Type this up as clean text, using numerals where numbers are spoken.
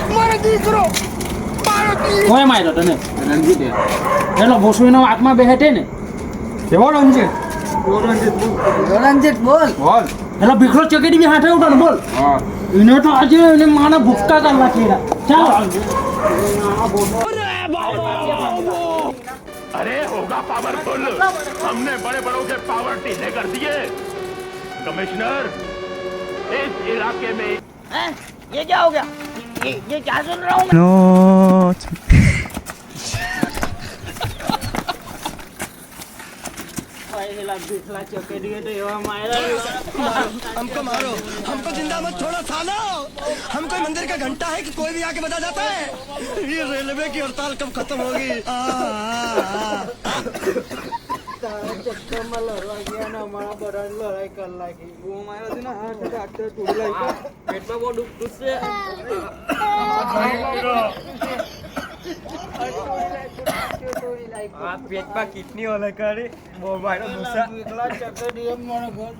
મારો દીકરો કોઈ માર્યો તને રણજીત એનો ભોસડીનો આંખમાં બેહેટે ને કેવો રણજીત રણજીત બોલ બોલ એનો ભીખરો ચકેડી બી હાથે ઉઠો ને બોલ હા એને તો આજે એને માના ભૂક્કા કર નાખેલા ચાલો अरे होगा पावरफुल हमने बड़े बड़ों के पावर ढीले कर दिए कमिश्नर इस इलाके में ये क्या हो गया ये क्या सुन रहा हूँ નો हमको मारो हमको जिंदा मत छोड़ो सालो हम कोई मंदिर का घंटा है कि कोई भी आके बता जाता है ये रेलवे की हड़ताल कब खत्म होगी ચક્કર માં લડવા ગયા ને અમારા બધા લડાઈ કરી નાખી હું માર્યો છે ને હાથ આટલે તોડી નાખ્યો પેટમાં બહુ દુખતું છે આ પેટમાં કિડની ઓલે કરી બહુ મારો દુસા ચક્કર મને ઘર